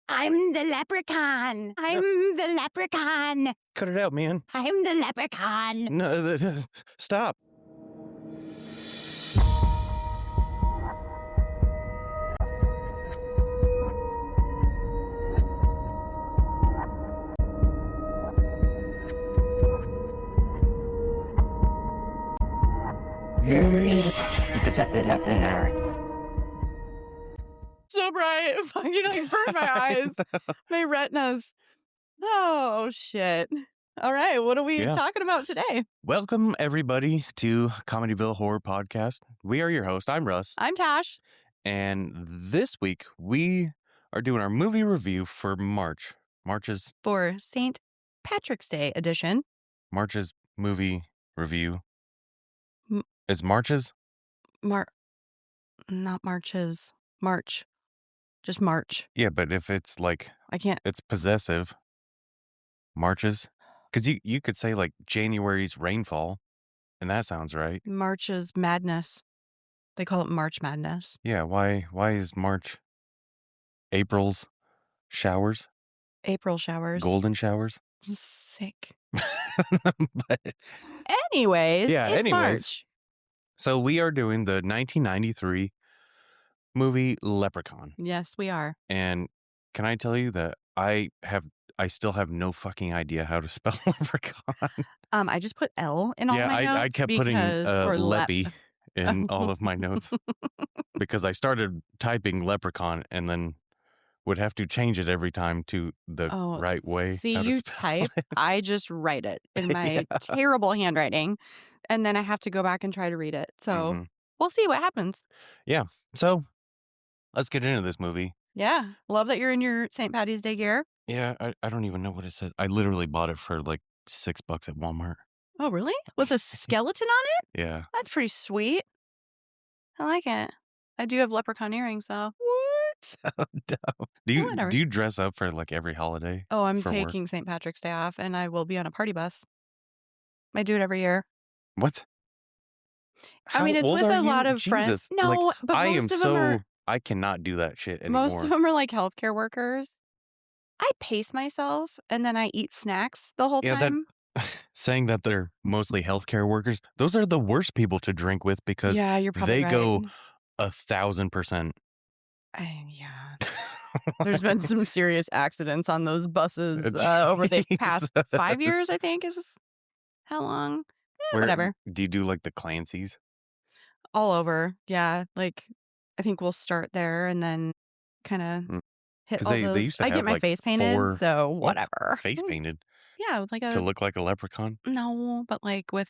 I'm the leprechaun. I'm the leprechaun. Cut it out, man. I'm the leprechaun. No, stop. So bright. It fucking like burned my eyes. My retinas. Oh, shit. All right. What are we talking about today? Welcome, everybody, to Comedyville Horror Podcast. We are your host. I'm Russ. I'm Tash. And this week, we are doing our movie review for March. March's... For St. Patrick's Day edition. March's movie review. M- Is March's? Not March's. March. Just March. Yeah, but if it's like... I can't... It's possessive. March's? Because you could say like January's rainfall, and that sounds right. March's madness. They call it March Madness. Yeah, why is March April's showers? April showers. Golden showers? Sick. But anyways, it's March. So we are doing the 1993 movie Leprechaun. Yes, we are. And can I tell you that I still have no fucking idea how to spell leprechaun. I just put L in all my notes. I kept putting Leppy in all of my notes because I started typing leprechaun and then would have to change it every time to the right way. See, you type, I just write it in my terrible handwriting, and then I have to go back and try to read it. So we'll see what happens. Yeah. So let's get into this movie. Yeah. Love that you're in your St. Patty's Day gear. Yeah, I don't even know what it says. I literally bought it for like $6 at Walmart. Oh, really? With a skeleton on it? Yeah. That's pretty sweet. I like it. I do have leprechaun earrings, though. So dumb. Do you dress up for like every holiday? Oh, I'm taking St. Patrick's Day off, and I will be on a party bus. I do it every year. What? I mean, it's with a lot of friends. No, like, but most of them are... I cannot do that shit anymore. Most of them are like healthcare workers. I pace myself, and then I eat snacks the whole time. Saying that they're mostly healthcare workers, those are the worst people to drink with because you're probably right. Go 1,000%. Yeah. There's been some serious accidents on those buses over the past 5 years, I think, is how long. Whatever. Do you do like the Clancy's? All over. Yeah. Like, I think we'll start there and then kind of hit all those. They used to have, I get my face painted, so whatever. Face painted? Yeah. Like to look like a leprechaun? No, but like with,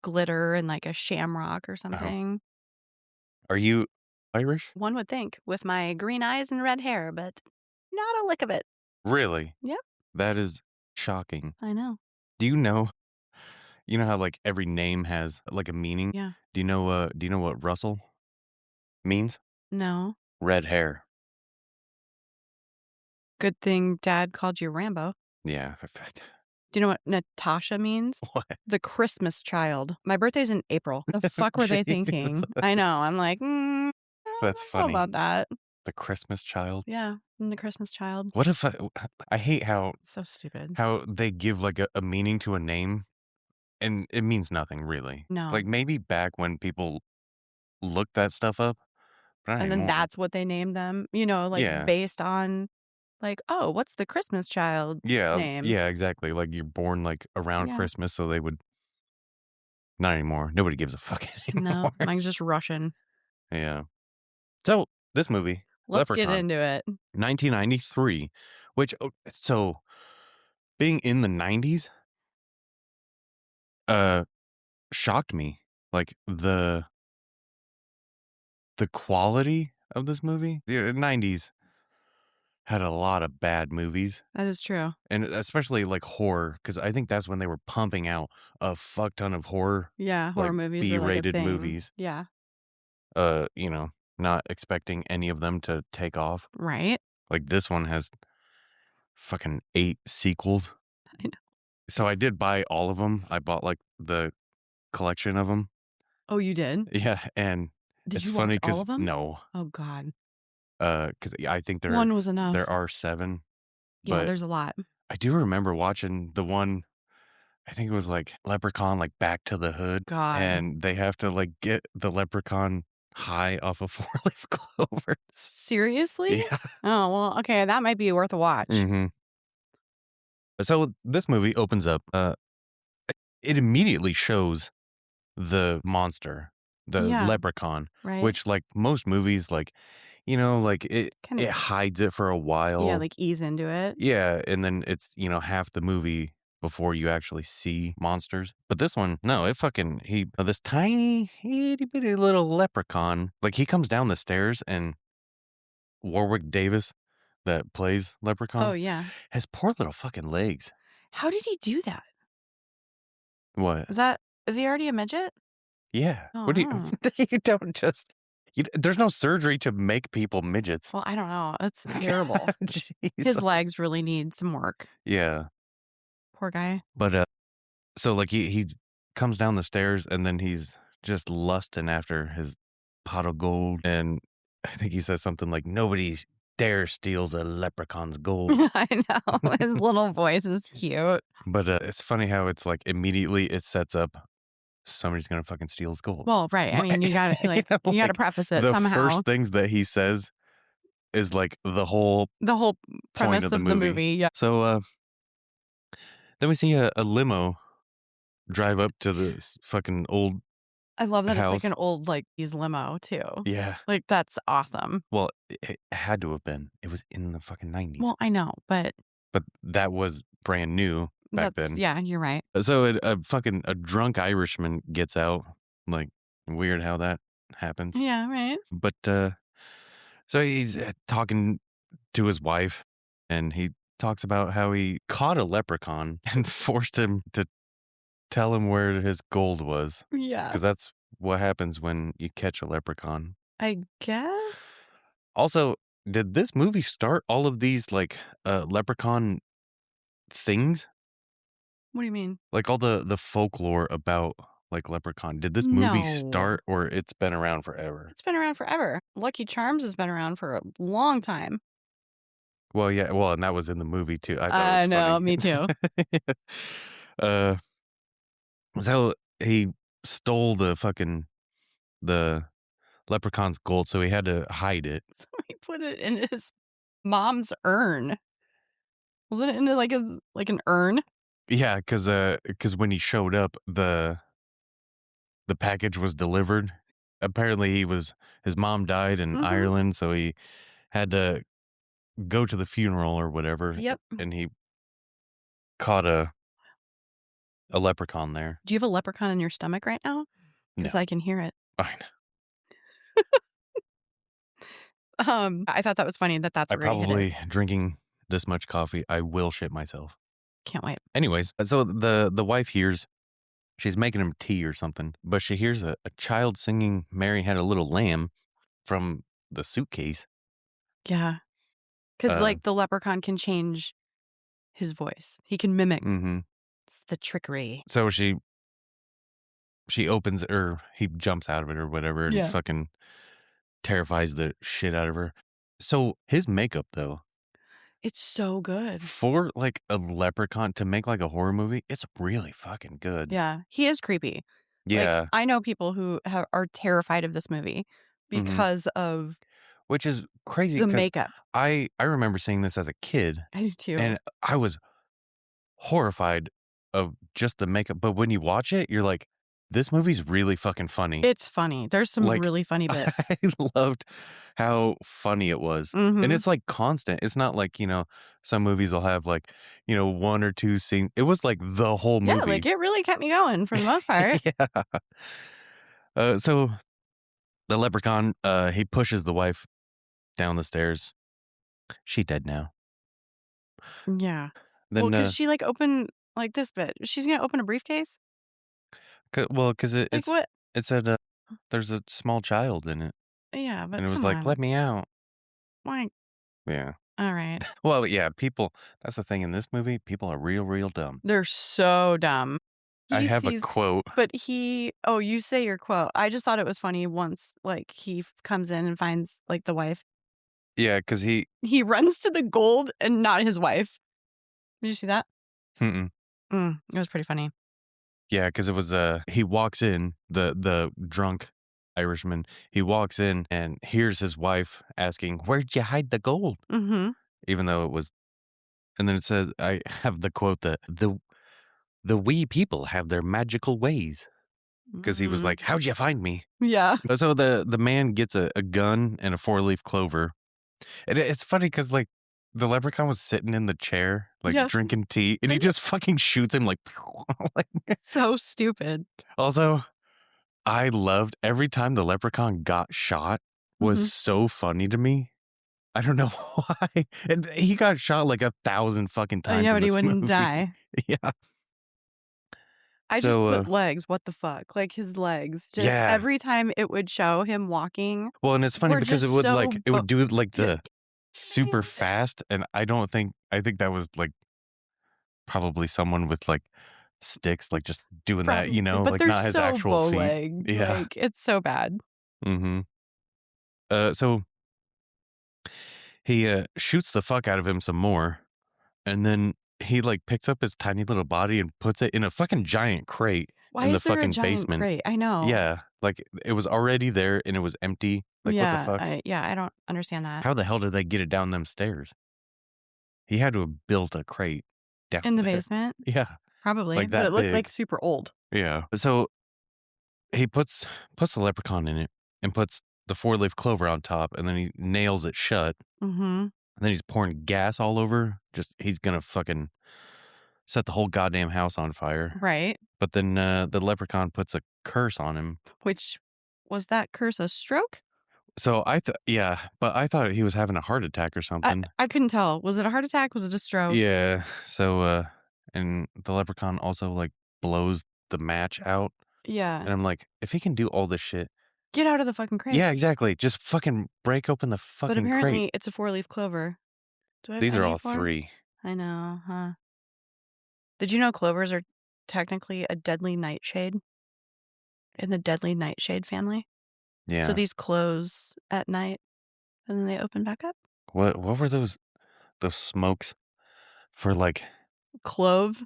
glitter and like a shamrock or something. Are you Irish? One would think, with my green eyes and red hair, but not a lick of it. Really? Yep. That is shocking. I know. Do you know how like every name has like a meaning? Yeah. Do you know what Russell means? No. Red hair. Good thing Dad called you Rambo. Yeah. Do you know what Natasha means? What? The Christmas child. My birthday's in April. The fuck were they thinking? I know. I'm like, that's funny. About that. The Christmas child? Yeah, the Christmas child. What if I hate how... So stupid. How they give like a meaning to a name and it means nothing really. No. Like maybe back when people looked that stuff up. But and then that's what they named them, based on... Like, oh, what's the Christmas child name? Yeah, exactly. Like you're born like around Christmas, so they would... Not anymore. Nobody gives a fuck anymore. No, mine's just Russian. Yeah. So, this movie, Let's Leprechaun, get into it. 1993, which, so, being in the 90s, shocked me. Like, the quality of this movie. The 90s had a lot of bad movies. That is true. And especially like horror, because I think that's when they were pumping out a fuck ton of horror. Yeah, horror movies. B-rated movies. Yeah. Not expecting any of them to take off. Right. Like this one has fucking 8 sequels. I know. So I did buy all of them. I bought like the collection of them. Oh, you did? Yeah, and did it's you funny watch all of them? No. Oh God. 'Cause I think 1 was there enough. are 7, Yeah, but there's a lot. I do remember watching the one, I think it was, like, Leprechaun, like, Back to the Hood, God. and they have to, like, get the leprechaun high off of four-leaf clovers. Seriously? Yeah. Oh, well, okay, that might be worth a watch. Mhm. So this movie opens up, it immediately shows the monster, the Yeah, leprechaun, right? which, like most movies, like, like, Kind it of hides it for a yeah, while. like, ease into it. Yeah, and then it's, half the movie before you actually see monsters. But this one, no, it fucking this tiny, itty bitty little leprechaun, like, he comes down the stairs and Warwick Davis, that plays Oh, Leprechaun, yeah. has poor little fucking legs. How did he do that? What? Is he already a midget? Yeah. What do you Oh, you don't just there's no surgery to make people midgets. well, I don't know. That's terrible. Jeez. His legs really need some work. Yeah. Poor guy. But, so, like, he comes down the stairs, and then he's just lusting after his pot of gold, and I think he says something like, "Nobody dare steals a leprechaun's gold." I know. His little voice is cute. But, it's funny how it's, like, immediately it sets up somebody's gonna fucking steal his gold. Well, right. I mean, Like, you gotta like, preface it the somehow. first things that he says is, like, the whole The whole point premise of the of the movie. movie, yeah. So, then we see a limo drive up to this fucking old I love that it's like house. an old, like, used limo too. Yeah. Like, that's awesome. Well, it had to have been. It was in the fucking 90s. Well, I know, but But that was brand new back that's then. yeah, you're right. So a drunk Irishman gets out. Like, weird how that happens. Yeah, right. But so he's talking to his wife, and he talks about how he caught a leprechaun and forced him to tell him where his gold was, Yeah, because that's what happens when you catch a leprechaun. I guess. Also, did this movie start all of these, like, leprechaun things? What do you mean? Like, all the folklore about, like, Leprechaun. Did this movie No. start, or it's been around forever? It's been around forever. Lucky Charms has been around for a long time. Well, yeah, well, and that was in the movie too. I thought it was I know, funny. me too. Uh, so he stole the leprechaun's gold, so he had to hide it. So he put it in his mom's urn. Was it in, like an urn? Yeah, because when he showed up, the package was delivered. Apparently, his mom died in Mhm. Ireland, so he had to go to the funeral or whatever, Yep. and he caught a leprechaun there. Do you have a leprechaun in your stomach right now? No. Because I can hear it. I know. I thought that was funny that that's I where he hid it. probably drinking this much coffee, I will shit myself. Can't wait. Anyways, so the wife hears she's making him tea or something, but she hears a child singing "Mary Had a Little Lamb" from the suitcase. Yeah. Because Uh, like, the leprechaun can change his voice. He can mimic. mhm. It's the trickery. So she opens, or he jumps out of it or whatever, and Yeah. fucking terrifies the shit out of her. So his makeup, though, It's so good. for, like, a leprechaun to make, like, a horror movie, it's really fucking good. Yeah. He is creepy. Like, Yeah. I know people who are terrified of this movie Mhm. because of Which is crazy the because makeup. I remember seeing this as a kid, I do too. and I was horrified of just the makeup, but when you watch it, you're like, "This movie's really fucking funny." It's funny. There's some Like, really funny bits. I loved how funny it was, and Mhm. it's, like, constant. It's not like, some movies will have, like, 1 or 2 scenes. It was, like, the whole Yeah, movie. like, it really kept me going for the most part. Yeah. So the leprechaun, he pushes the wife down the stairs. She dead now. Yeah. Well, Then, because she, like, opened like, this bit. She's gonna open a briefcase? 'cause Like, what? it said, there's a small child in it, Yeah, and but it was come like, "Let on. me out." Like, Yeah. alright. Well, yeah, people that's the thing in this movie, people are real, real dumb. They're so dumb. I He have a sees quote. but he oh, you say your quote. I just thought it was funny once, like, he comes in and finds, like, the wife. Yeah, because He runs to the gold and not his wife. Did you see that? mm-mm. It was pretty funny. Yeah, because it was, he walks in, the drunk Irishman, he walks in and hears his wife asking, "Where'd you hide the gold?" Mhm. Even though it was and then it says I have the quote that, "The wee people have their magical ways." Because he was Mhm. like, "How'd you find me?" Yeah. So the man gets a gun and a four-leaf clover. And it's funny because like, the leprechaun was sitting in the chair, like, Yeah. drinking tea, and he And just fucking shoots him like, like so stupid. also, I loved every time the leprechaun got shot was Mhm. so funny to me. I don't know why. And he got shot like 1,000 fucking Oh, times yeah, in but he this wouldn't movie. die. Yeah. I just So, put legs, what the fuck? Like, his legs, just yeah. every time it would show him walking Well, and it's funny were because just so it would do like d the super fast, and I think that was like probably someone with like sticks, like just doing that, probably, but like they're not his so actual feet. bow-legged, Yeah. like, it's so bad. Mhm. So he shoots the fuck out of him some more, and then he like picks up his tiny little body and puts it in a fucking giant crate Why in the is there a fucking giant basement. crate? I know. Yeah, like it was already there and it was empty. Like what the fuck? Yeah, I don't understand that. How the hell did they get it down them stairs? He had to have built a crate down In the there. basement? Yeah, Probably, like but it that looked, like, big. super old. Yeah. So he puts the leprechaun in it and puts the four-leaf clover on top, and then he nails it shut, Mhm. and then he's pouring gas all over. Just he's gonna fucking set the whole goddamn house on fire. Right. But then, the leprechaun puts a curse on him. Which was that curse a stroke? So yeah, but I thought he was having a heart attack or I something. I couldn't tell. Was it a heart attack? Was it a stroke? Yeah, so, and the leprechaun also, like, blows the match out, Yeah. and I'm like, "If he can do all this shit." Get out of the fucking crate. Yeah, exactly, just fucking break open the But fucking crate. apparently it's a four-leaf clover. Do I have These are envy all for? 3. I know, huh? Did you know clovers are technically a deadly nightshade in the deadly nightshade family? So Yeah. these close at night and then they open back up? What were those smokes for, like Clove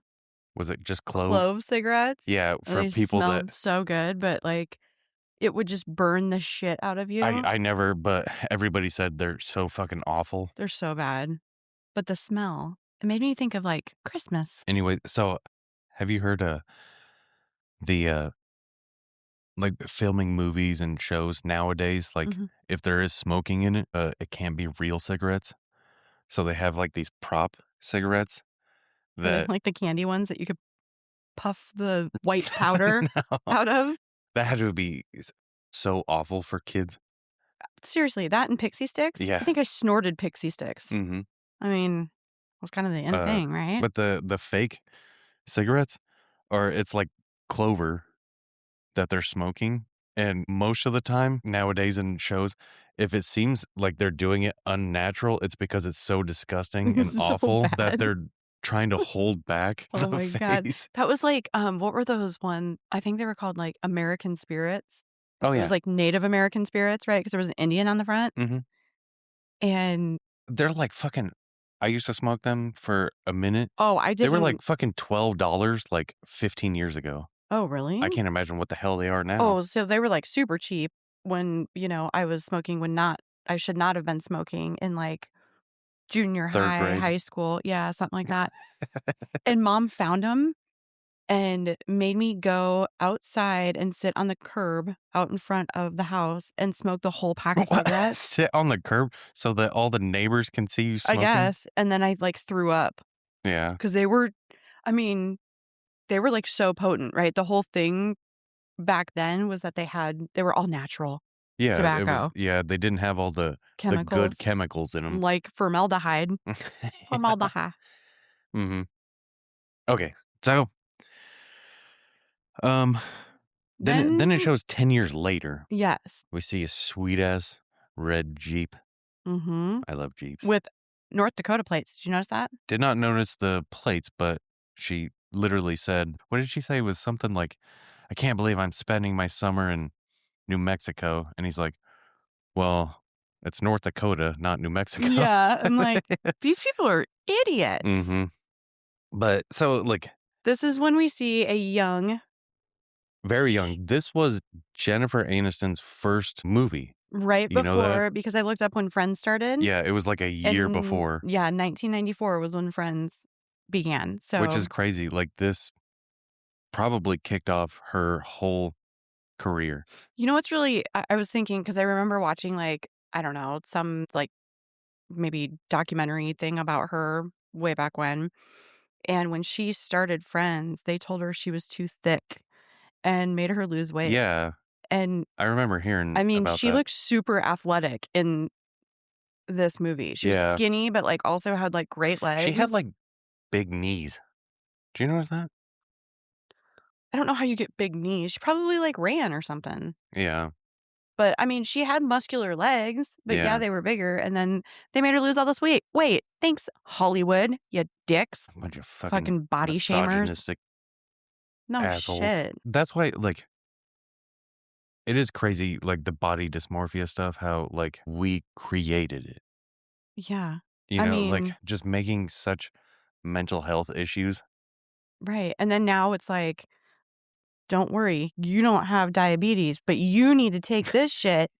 was it just clove? clove cigarettes, Yeah, and for they people that smelled so good, but, like, it would just burn the shit out of you. I never but everybody said they're so fucking awful. They're so bad. But the smell, it made me think of, like, Christmas. Anyway, so have you heard, the, like, filming movies and shows nowadays, like, Mhm. if there is smoking in it, it can't be real cigarettes. So they have, like, these prop cigarettes Are they that like the candy ones that you could puff the white powder no, out of? that had to be so awful for kids. Seriously, that and Pixie Sticks? I Yeah, think I snorted Pixie Sticks. mhm, I mean, it was kind of the in uh, thing, right? but the fake cigarettes are it's like clover that they're smoking, and most of the time nowadays in shows, if it seems like they're doing it unnatural, it's because it's so disgusting and This is so awful that bad. they're trying to hold back Oh the my god. face. That was like, what were those one I think they were called, like, American Spirits. Oh, It was, yeah, like, Native American Spirits, right? Because there was an Indian on the front, mhm. and They're like fucking I used to smoke them for a minute. oh, I They were like didn't. fucking $12 like 15 years ago. Oh, I really? can't imagine what the hell they are now. Oh, so they were, like, super cheap when, I was smoking when not I should not have been smoking in, like, junior 3rd high, grade. high school, yeah, something like that, and mom found them and made me go outside and sit on the curb out in front of the house and smoke the whole pack of What? cigarettes, Sit on the curb so that all the neighbors can see you I smoking? guess, and then I, like, threw up Yeah. because I mean, they were, like, so potent, right? The whole thing back then was that they were all natural Yeah, it was tobacco, yeah, they didn't have all the good chemicals, chemicals in 'em. like formaldehyde. Yeah. Formaldehyde. Mhm. Okay. So, um, then it Then shows 10 years later, yes. we see a sweet ass red Jeep. Mhm. I love Jeeps. With North Dakota plates, did you notice that? Did not notice the plates, but she literally said what did she say? It was something like, "I can't believe I'm spending my summer in New Mexico." And he's like, "Well, It's North Dakota, not New Mexico. Yeah, I'm like, these people are idiots. Mhm. But so, like, This is when we see a young very young. This was Jennifer Aniston's first movie. right You know that? before because I looked up when Friends started, Yeah, it was like a year and before, yeah, 1994 was when Friends began. which So, is crazy. Like, this probably kicked off her whole career. you know what's really I was thinking because I remember watching, like, I don't know, some, like, maybe documentary thing about her way back and when she started Friends, they told her she was too thick and made her lose weight, Yeah, and, I remember hearing I mean, about she that. looked super athletic in this movie. She was Yeah. skinny, but, like, also had, like, great She had, legs. like, big knees. Do you notice that? I don't know how you get big knees. She probably, like, ran or something. Yeah, But, I mean, she had muscular legs, but yeah, yeah. they were bigger, and then they made her lose all this weight. Wait, thanks, Hollywood, you dicks, A bunch of fucking fucking body shamers. misogynistic No assholes. shit. That's why, like, it is crazy, like, the body dysmorphia stuff, how, like, we created it. Yeah. You I know, like, mean, just making such mental health issues. right, and then now it's like, "Don't worry, you don't have diabetes, but you need to take this shit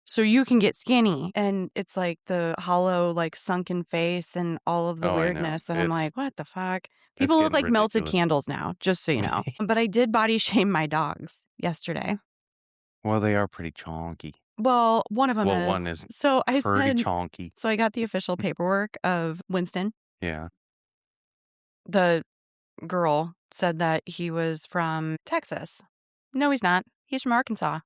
so you can get skinny." And it's like the hollow, like, sunken face and all of the Oh, I know. weirdness, and I'm like, "What the fuck?" It's People look getting like melted ridiculous. candles now, just so you know. But I did body shame my dogs yesterday. Well, they are pretty chonky. Well, one of them Well, is. one is So I pretty said chonky. so I got the official paperwork of Winston. Yeah. The girl said that he was from Texas. No, he's not. He's from Arkansas.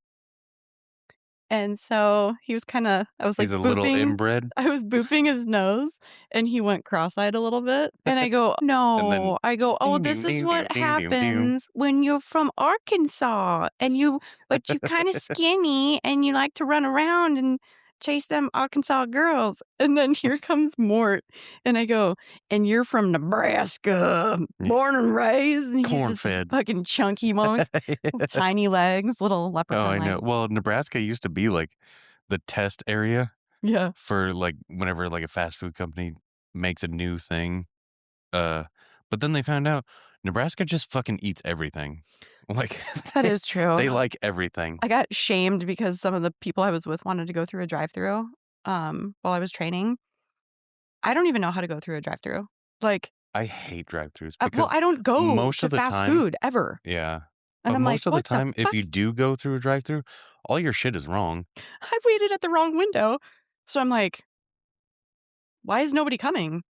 And so he was kinda I was, like, He's a little booping inbred, I was booping his nose, and he went cross-eyed a little bit, and I go, and then "No." I go, "Oh, ding, this ding, is ding, ding, what ding, ding, ding. happens when you're from Arkansas, and you but you kinda skinny, and you like to run around and chase them Arkansas girls." And then here comes Mort, and I go, "And you're from Nebraska, Yeah. born and raised?" And he's Corn just a fed. fucking chunky monk, little tiny legs, little Oh, leprechaun I know. legs. Well, Nebraska used to be, like, the test area Yeah. for, like, whenever, like, a fast food company makes a new thing. Uh, but then they found out Nebraska just fucking eats everything. Like, That they is true. they like everything. I got shamed because some of the people I was with wanted to go through a drive-through, while I was training. I don't even know how to go through a drive-through. Like, I hate drive-thrus well, because I don't go most to of the fast time food ever, yeah, and but I'm like, most of the "What the time, if fuck?" you do go through a drive-thru, all your shit is wrong. I waited at the wrong window. So I'm like, "Why is nobody coming?"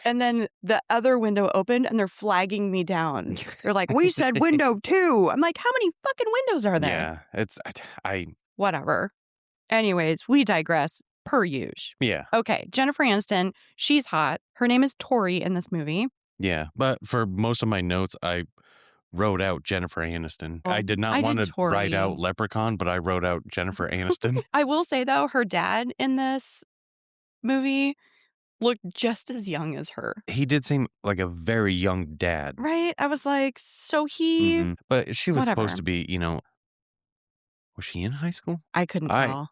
And then the other window opened, and they're flagging me down. They're like, "We said window 2." I'm like, "How many fucking windows are there?" Yeah, it's I Whatever. Anyways, we digress per usual. yeah, Okay, Jennifer Aniston, she's hot. Her name is Tori in this movie. yeah, but for most of my notes, I wrote out Jennifer Aniston. I Well, did not I did wanna write out Tori. Leprechaun, but I wrote out Jennifer Aniston. I will say though, her dad in this movie looked just as young as her. He did seem like a very young dad. Right? I was like, so he Mhm, but she was supposed whatever. to be, was she in high school? I couldn't I tell.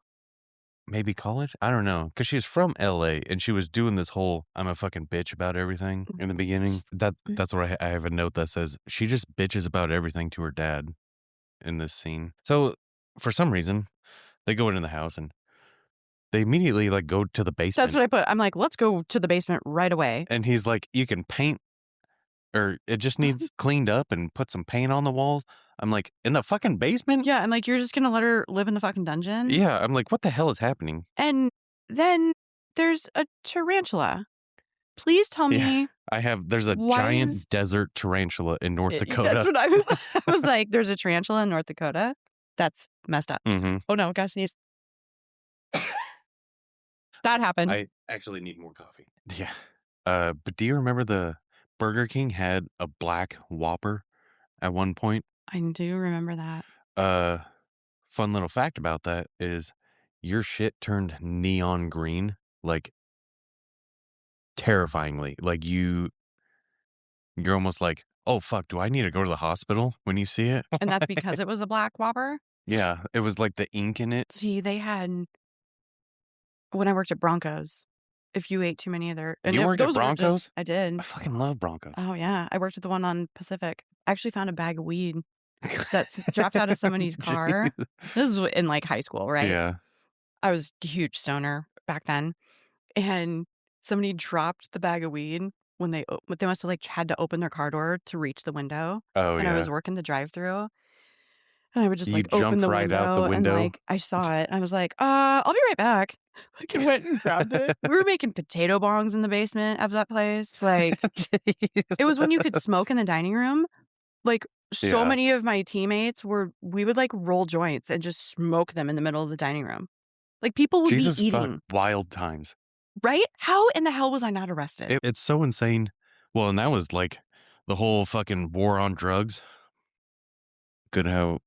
maybe college? I don't know, because she was from LA, and she was doing this whole, "I'm a fucking bitch about everything" in the beginning. That's what I have a note that says, she just bitches about everything to her dad in this scene. So, for some reason, they go into the house, and they immediately, like, go to the That's basement, what I put. I'm like, let's go to the basement right away. and he's like, "You can paint or it just needs cleaned up and put some paint on the walls." I'm like, "In the fucking basement?" Yeah, I'm like, you're just gonna let her live in the fucking dungeon? Yeah, I'm like, "What the hell is happening?" And then there's a tarantula. Please tell Yeah, me there's a why is giant desert tarantula in North that's Dakota. what I was like, there's a tarantula in North Dakota? That's messed up. Mhm. Oh no, gotta sneeze. That happened. I actually need more coffee. Yeah. But do you remember the Burger King had a black Whopper at one point? I do remember that. Uh, Fun little fact about that is your shit turned neon green, like, terrifyingly. Like, you're almost like, "Oh, fuck, do I need to go to the hospital?" when you see it. And that's because it was a black Whopper? Yeah, it was like the ink in it. See, they had when I worked at Broncos, if you ate too many of their and You worked at those were just Broncos? I did. I fucking love Broncos. Oh, yeah, I worked at the one on Pacific. I actually found a bag of weed that's dropped out of somebody's car. Jeez. This is in, like, high school, right? Yeah. I was a huge stoner back then, and somebody dropped the bag of weed when they must have, like, had to open their car door to reach the window, Oh, and I yeah. was working the drive-through, and I would just, You like, open jumped the right out the window and, window. like, I saw it, and I was like, I'll be right back." Like, I went and grabbed it. We were making potato bongs in the basement of that place, like, it was when you could smoke in the dining room. Like, so Yeah. many of my teammates we would, like, roll joints and just smoke them in the middle of the dining room. Like, people would be Jesus fuck, eating, wild times. right? How in the hell was I not arrested? It's so insane. Well, and that was, like, the whole fucking war on drugs. Good how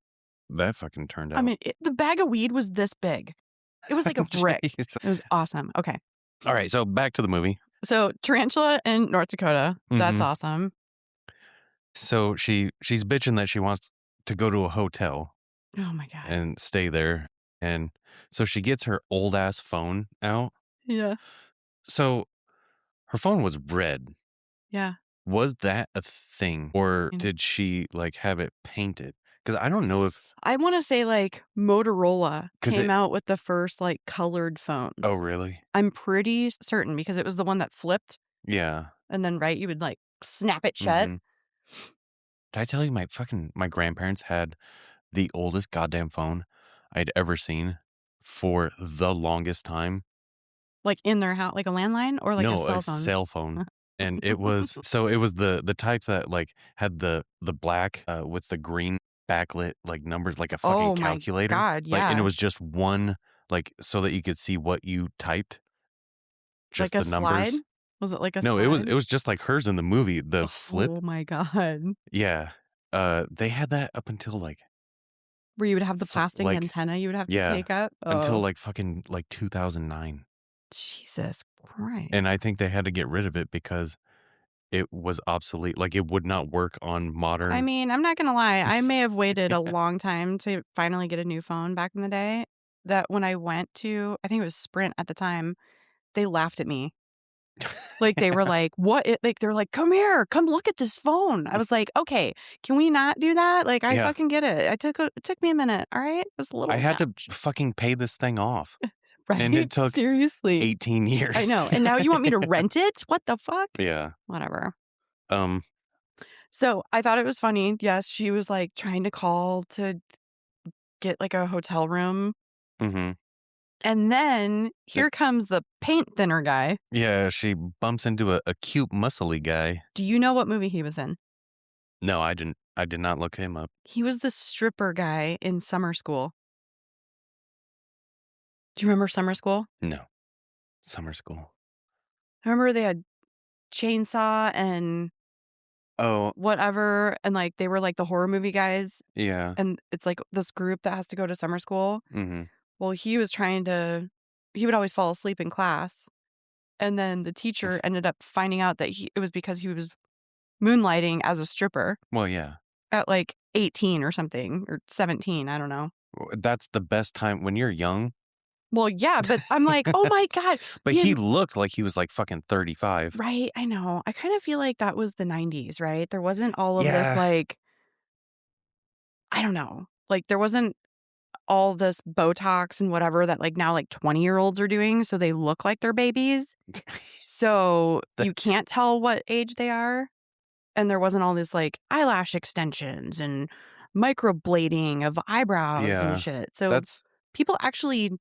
that fucking turned I out. mean, the bag of weed was this big. It was like a brick. Jeez. It was awesome. Okay. Alright, so back to the movie. So, tarantula in North Dakota, that's Mhm. awesome. So she's bitching that she wants to go to a hotel Oh my god. and stay there, and so she gets her old ass phone out. Yeah. So her phone was red. Yeah. Was that a thing, or You know, did she, like, have it painted? Because I don't know if I wanna say, like, Motorola because came it out with the first, like, colored Oh, phones. really? I'm pretty certain because it was the one that flipped, Yeah. and then, right, you would, like, snap it shut. Mhm. Did I tell you my grandparents had the oldest goddamn phone I'd ever seen for the longest time? Like, in their house, like a landline or like a No, a cell phone? cell phone, and it was the type that, like, had the black, with the green backlit, like, numbers, like a fucking Oh my calculator, god, like, and it yeah. was just one, like, so that you could see what you typed, Like just a the slide? numbers. Was it like a No, slide? it was just like hers in the movie, the flip. Oh my god. Yeah, they had that up until, like, Where you would have the plastic like antenna you would have to yeah, take up? until, Oh, like, fucking, like, 2009, Jesus Christ. and I think they had to get rid of it because it was obsolete, like, it would not work on I modern. mean, I'm not gonna lie, I may have waited a long time to finally get a new phone back in the day, that when I went to I think it was Sprint at the time, they laughed at me. Like, they were like, "What?" Like, they're like, "Come here, come look at this phone." I was like, "Okay, can we not do that?" Like, I Yeah, fucking get it. It took me a minute, alright? It was a I little had to challenge, fucking pay this thing off, and right? it took Seriously. 18 I years. know, and now you want me to rent it? What the fuck? Yeah, Whatever. um, So, I thought it was funny. Yes, she was, like, trying to call to get, like, a hotel room, mhm. and then It here comes the paint thinner guy. Yeah, she bumps into a cute muscly guy. Do you know what movie he was in? No, I did not look him up. He was the stripper guy in Summer School. Do you remember Summer School? No, summer school. I remember they had Chainsaw and Oh, whatever, and, like, they were, like, the horror movie guys, yeah, and it's, like, this group that has to go to summer school. mhm. Well, he would always fall asleep in class, and then the teacher ended up finding out that it was because he was moonlighting as a stripper Well, yeah. at, like, 18 or something, or 17, I don't know. That's the best time when you're young, Well, yeah, but I'm like, "Oh my god," but he you looked like he was, like, fucking 35. right, I know. I kind of feel like that was the '90s, right? There wasn't all of this, Yeah. like I don't know, like, there wasn't all this Botox and whatever that, like, now, like, 20-year-olds are doing, so they look like they're babies. So, The you can't tell what age they are, and there wasn't all this, like, eyelash extensions and microblading of eyebrows and Yeah. shit. So, That's people actually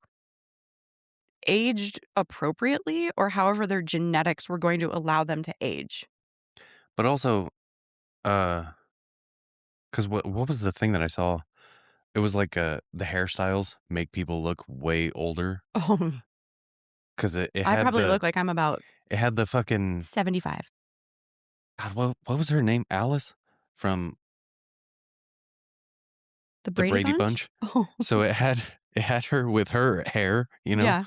aged appropriately or however their genetics were going to allow them to age. but also, uh, because what was the thing that I saw? It was like, the hairstyles make people look way older Oh, 'cause I probably look like I'm about it had the fucking 75. God, what was her name? Alice from The The Brady Brady Bunch? Bunch? Oh, So it had her with her hair, yeah.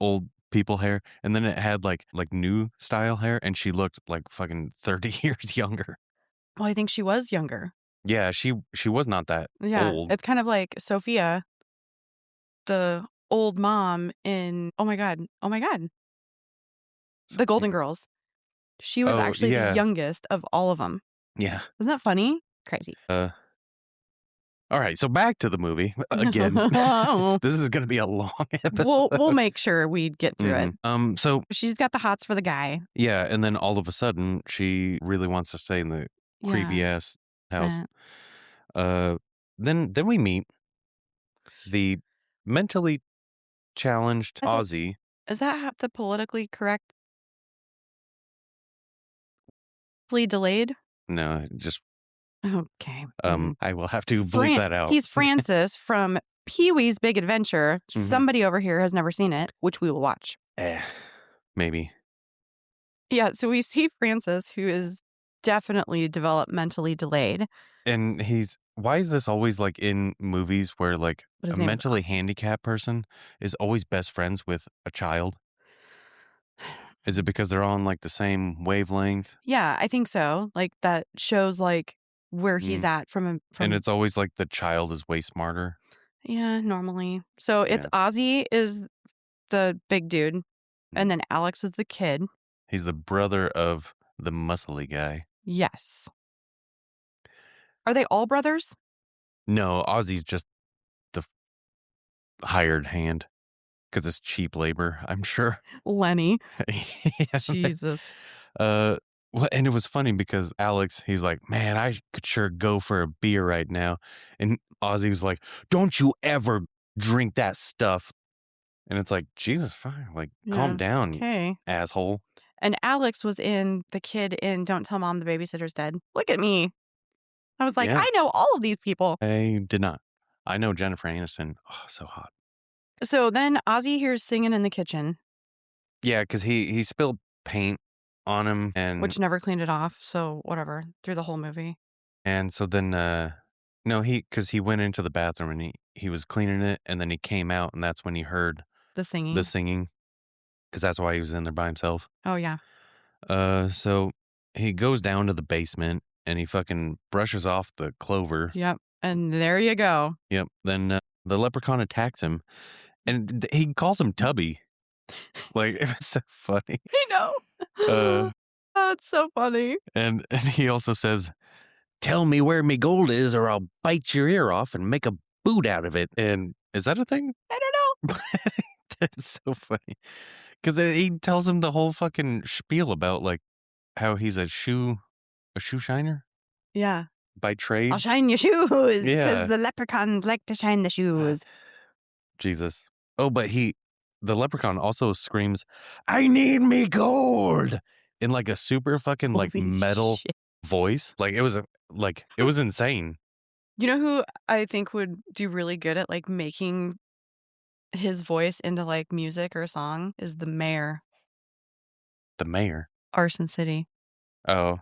old people hair, and then it had, like, new style hair, and she looked like fucking 30 years younger. Well, I think she was younger. Yeah, she was not that Yeah, old. it's kind of like Sophia, the old mom in oh my god, The Sorry. Golden Girls. She was Oh, actually the yeah. youngest of all of them. Yeah. Isn't that funny? Crazy. Alright, so back to the movie, again. This is gonna be a long We'll episode. make sure we get through it. Mhm. So She's got the hots for the guy. yeah, and then all of a sudden, she really wants to stay in the Yeah, creepy ass house. basement. Uh, then we meet the mentally challenged I thought Ozzy. is that the politically correctly delayed? No, just, Okay. I will have to bleep that out. He's Francis from Pee-wee's Big Adventure. Mhm. Somebody over here has never seen it, which we will watch. Eh, maybe. Yeah, so we see Francis, who is definitely developmentally delayed, And why is this always, like, in movies where, like, but a his name is mentally Ozzy. handicapped person is always best friends with a child? Is it because they're on, like, the same wavelength? Yeah, I think so. Like, that shows, like, where he's Mm, at and from it's always like the child is way smarter? yeah, normally. So it's Yeah. Ozzy is the big dude, Mm. and then Alex is the kid. He's the brother of the muscly guy. Yes. Are they all brothers? No, Ozzy's just the hired hand because it's cheap labor, I'm sure. Lenny. Yeah. Jesus. Uh, well, and it was funny because Alex, he's like, "Man, I could sure go for a beer right now." And Ozzy's like, "Don't you ever drink that stuff." And it's like, "Jesus, fine, like, calm Yeah. down, Okay. asshole." And Alex was in the kid in Don't Tell Mom the Babysitter's Dead. Look at me. I was like, Yeah, I know all of these people. I did not. I know Jennifer Aniston. Oh, so hot. So then Ozzy hears singing in the kitchen, Yeah, because he spilled paint on him, which never cleaned it off. So whatever, through the whole movie. and so then, no, because he went into the bathroom and he was cleaning it, and then he came out, and that's when he heard The the singing. singing, because that's why he was in there by himself. Oh, yeah. So he goes down to the basement, and he fucking brushes off the clover. Yep. And there you go. Yep, then, the leprechaun attacks him, and he calls him Tubby. Like, it was so funny. I know. Uh, Oh, it's so funny. and he also says, "Tell me where me gold is, or I'll bite your ear off and make a boot out of it." And is that a thing? I don't know. That's so funny because he tells him the whole fucking spiel about like how he's a shoe shiner Yeah. by I'll trade. shine your shoes because Yeah, the leprechauns like to shine the shoes. Jesus. Oh, but the leprechaun also screams, "I need me gold!" in like a super fucking like Holy metal shit. voice. Like it was insane. You know who I think would do really good at like making his voice into like music or song is the mayor, The mayor. Arson City. Oh,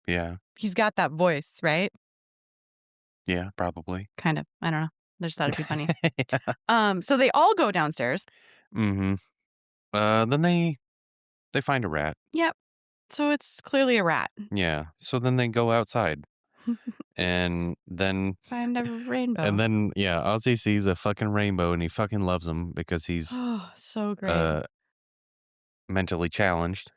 yeah. He's got that voice, right? Yeah, probably. Kind of. I don't know. I just thought it'd be funny. Yeah. So they all go downstairs. Mhm. Then they find a rat. Yep. So it's clearly a rat. Yeah. So then they go outside, and then Find a and rainbow. then yeah, Ozzy sees a fucking rainbow, and he fucking loves him because he's Oh, so great. uh mentally challenged.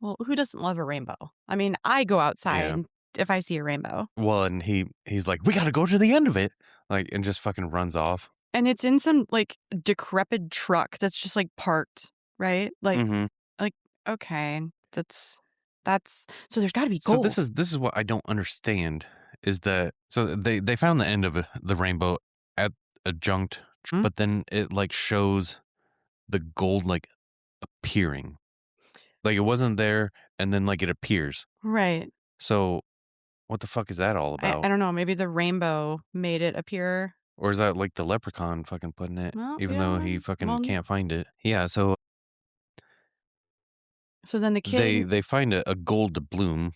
Well, who doesn't love a rainbow? I mean, I go Yeah. outside if I see a rainbow. Well, and he's like, "We got to go to the end of it," like, and just fucking runs off. And it's in some like decrepit truck that's just like parked, right? Mhm. Like okay, that's so there's got to be So gold. this is what I don't understand is that so they found the end of the rainbow at a junked, Mm, but then it like shows the gold like appearing. Like it wasn't there and then like it appears. right. So what the fuck is that all I about? don't know. Maybe the rainbow made it appear. Or is that like the leprechaun fucking putting it Well, we even don't though know. he fucking Well, can't find it? Yeah, so so then the kid. they find a gold doubloon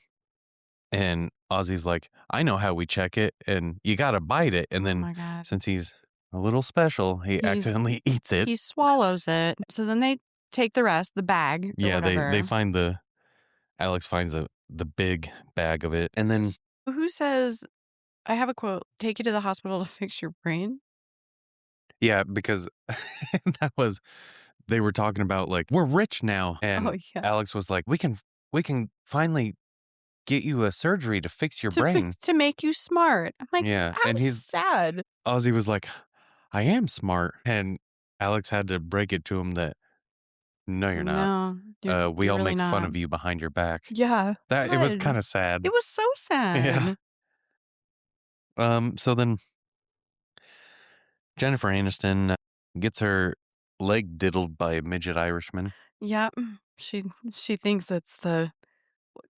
and Ozzy's like, "I know how we check it and you got to bite it." And Oh then my god. since he's a little special, he He accidentally eats it. he swallows it. So then they take the rest, the bag or Yeah, they whatever. find Alex finds the big bag of it. And then Who says I have a quote, "Take you to the hospital to fix your brain"? Yeah, because that was they were talking about, like, "We're rich now," Oh, and yeah. Alex was like, we can finally get you a surgery to fix your brain." To make you smart. I'm like, Yeah, "How and sad." Ozzy was like, "I am smart," and Alex had to break it to him that, "No, you're not. No, We you're all really make fun not. of you behind your back." Yeah, That it was God. kinda sad. It was so Yeah. sad. So then Jennifer Aniston gets her leg diddled by a midget Irishman. Yep. She thinks it's the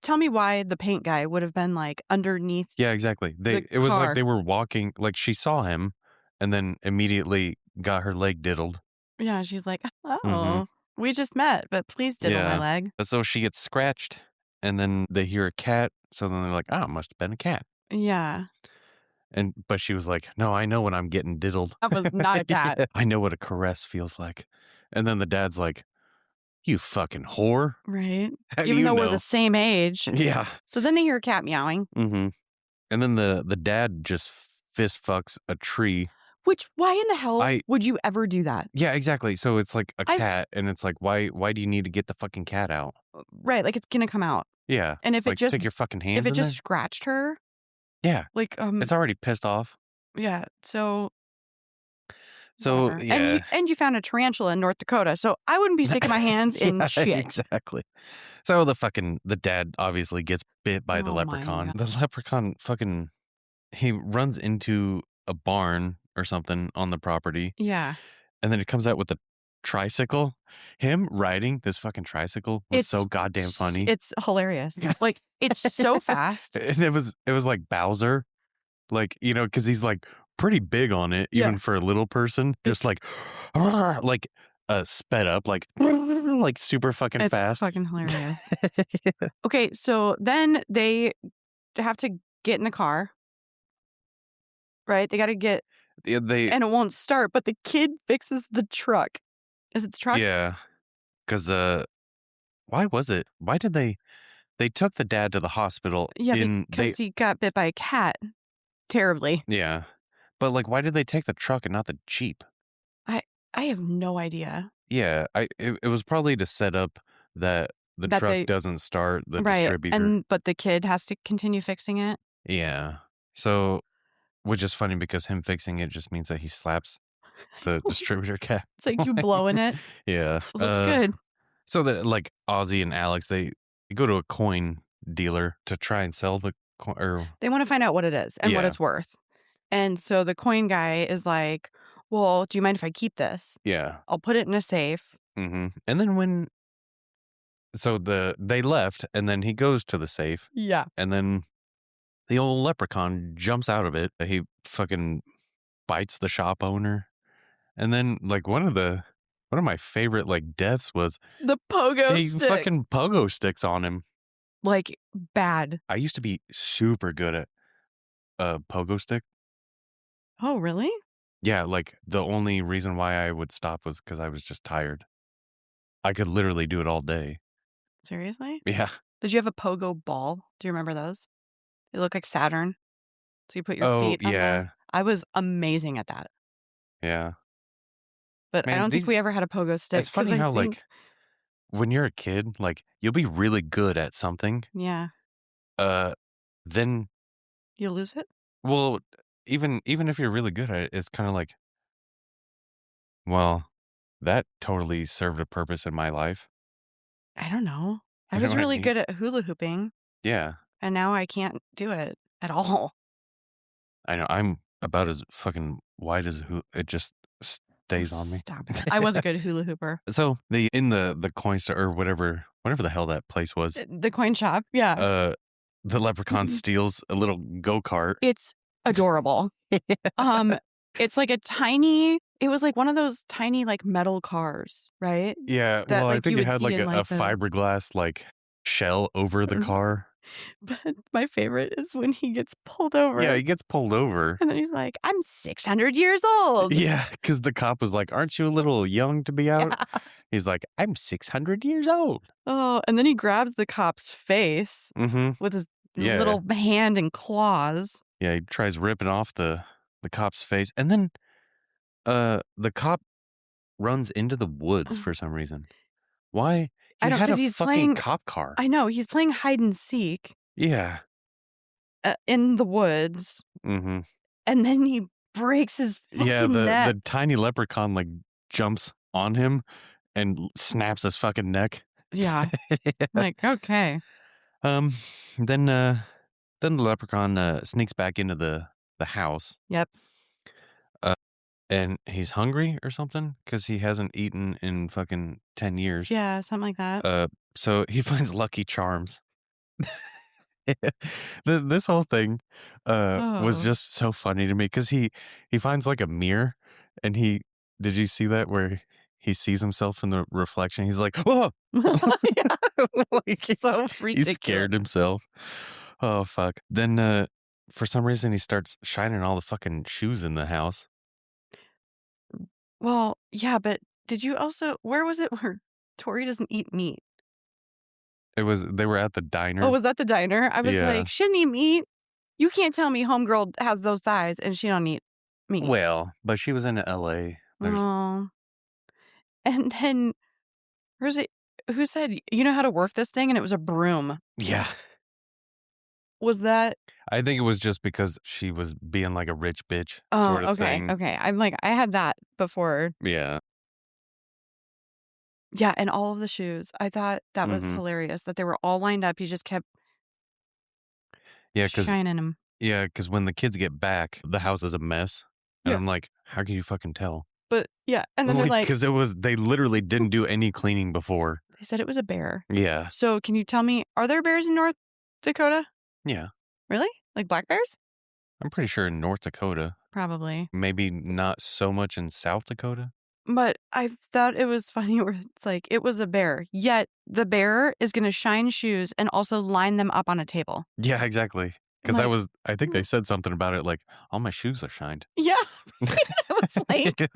tell me why the paint guy would have been, like, underneath Yeah, exactly. the It was like car. they were walking like, she saw him and then immediately got her leg diddled. Yeah, she's like, Mhm. "Oh, we just met, but please diddle my Yeah. leg." So she gets scratched, and then they hear a cat, so then they're like, "Oh, it must have been a cat." Yeah, But she was like, "No, I know when I'm getting diddled. that was not a cat, Yeah. I know what a caress feels like." And then the dad's like, "You fucking whore. right? How do Even you though we're the know?" same age. Yeah. So then they hear a cat meowing, Mhm. And then the dad just fist fucks a tree. which why in the hell I would you ever do that? Yeah, exactly. So it's like a I cat, and it's like, why do you need to get the fucking cat out? right, like, it's gonna come out. Yeah. And Like, stick your fucking if hands it in just there? scratched her, Yeah. like, It's already pissed off. yeah, so So, whatever. yeah. And you found a tarantula in North Dakota, so I wouldn't be sticking my hands in Yeah, shit. exactly. So the dad obviously gets bit by the Oh my leprechaun. god. The leprechaun fucking he runs into a barn or something on the property, Yeah. and then it comes out with a tricycle. Him riding this fucking tricycle was so goddamn funny. It's hilarious. Like, it's so fast. And it was like Bowser, like, because he's, like, pretty big on it, Yeah. even for a little person, just It's like, like, sped up, like, super fucking it's fast. fucking hilarious. Okay, so then they have to get in the car, right? They gotta get Yeah, and it won't start, but the kid fixes the truck. Is it the truck? yeah, 'cause, why was it? Why did they took the dad to the hospital Yeah, in they because he got bit by a cat terribly. yeah, but, like, why did they take the truck and not the Jeep? I I have no idea Yeah, it was probably to set up that the that truck they doesn't start, the right, distributor. but the kid has to continue fixing it. Yeah. So, which is funny because him fixing it just means that he slaps the distributor cap. It's like you blowing it. Yeah. Looks good. So that, like, Ozzy and Alex, they go to a coin dealer to try and sell the coin or They wanna find out what it is and what yeah, it's worth. And so the coin guy is like, "Well, do you mind if I keep this? yeah, I'll put it in a safe." and then they left, and then he goes to the safe, Yeah. and then the old leprechaun jumps out of it. He fucking bites the shop owner, and then, like, one of my favorite, like, deaths was The pogo he stick. fucking pogo sticks on him. Like, bad. I used to be super good at a pogo stick. Oh, really? Yeah, like, the only reason why I would stop was because I was just tired. I could literally do it all day. Seriously? Yeah. Did you have a pogo ball? Do you remember those? They look like Saturn. So you put your Oh, feet on the yeah, I was amazing at that. yeah. But I Man, don't think these we ever had a pogo it's stick because funny I how, think like, when you're a kid, like, you'll be really good at something, yeah, uh, then you lose it? well, even if you're really good at it, it's kinda like, well, that totally served a purpose in my life. I don't know. I You know was what I really mean? good at hula hooping, Yeah. and now I can't do it at all. I know, I'm about as fucking wide as who it just Oh, stays on me. stop it. I was a good hula hooper. So, in the coin store or whatever the hell that place was, The coin shop, yeah. uh, the leprechaun steals a little go-kart. It's adorable. Um, it's like a tiny it was like one of those tiny, like, metal cars, right? Yeah, well, That, I like, think you it would had, see like, in, a like, the fiberglass, like, shell over the car. but my favorite is when he gets pulled Yeah, over, he gets pulled over. and then he's like, "I'm 600 years old." Yeah, because the cop was like, "Aren't you a little young to be out?" Yeah. He's like, "I'm 600 years old." Oh, and then he grabs the cop's face Mhm. with his Yeah. little hand and claws. Yeah, he tries ripping off the cop's face, and then the cop runs into the woods Ugh, for some reason. Why? I He don't had because a he's fucking playing cop car. I know, he's playing hide and seek, Yeah. in the woods, Mhm. and then he breaks his Yeah, fucking neck. the tiny leprechaun, like, jumps on him and snaps his fucking neck. Yeah, like, okay. Um, then, then the leprechaun, sneaks back into the house, Yep. uh, and he's hungry or something because he hasn't eaten in fucking 10 years. Yeah, something like that. Uh, so he finds Lucky Charms. This whole thing, was Oh. just so funny to me because he finds, like, a mirror, and he did you see that where he sees himself in the reflection? He's like, "Whoa!" Yeah, Like, so he ridiculous. scared himself. Oh, fuck. Then, for some reason, he starts shining all the fucking shoes in the house. Well, yeah, but did you also where was it where Tori doesn't eat meat? They were at the Oh, diner. was that the diner? I was Yeah. like, "Shouldn't eat meat? You can't tell me homegirl has those thighs and she don't eat meat." Well, but she was in LA. There's Oh, and then where's it who said, "You know how to work this thing?" And it was a broom. yeah. Was that I think it was just because she was being like a rich bitch Oh, sort of okay, thing. okay. I'm like, I had that before. Yeah. Yeah, and all of the shoes. I thought that was Mhm. hilarious that they were all lined up. He just kept Yeah, cause shining them. yeah, cause when the kids get back, the house is a mess, and Yeah, I'm like, "How can you fucking tell?" but yeah, and then they're Like, like cause they literally didn't do any cleaning before. they said it was a bear. Yeah. So, can you tell me, are there bears in North Dakota? Yeah. Really? Like black bears? I'm pretty sure in North Dakota, Probably. maybe not so much in South Dakota. But I thought it was funny where it's like, it was a bear, yet the bear is gonna shine shoes and also line them up on a table. Yeah, exactly. I'm Cause that like, was I think they "Mm, said something about it like, "All my shoes are shined." yeah." I was like,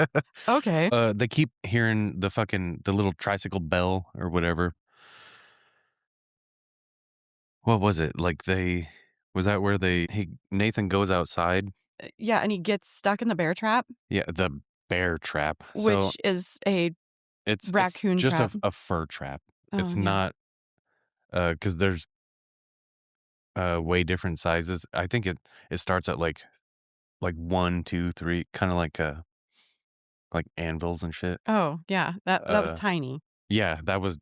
"Okay." They keep hearing the little tricycle bell or whatever. What was it? Like, was that where Nathan goes outside? Yeah, and he gets stuck in the bear trap, Yeah, the bear trap. So, which is a it's raccoon just trap. a fur trap. Oh, It's yeah. not, because there's, way different sizes. I think it starts at, like 1, 2, 3, kinda like anvils and shit. Oh, yeah, that was Uh, tiny. yeah, that was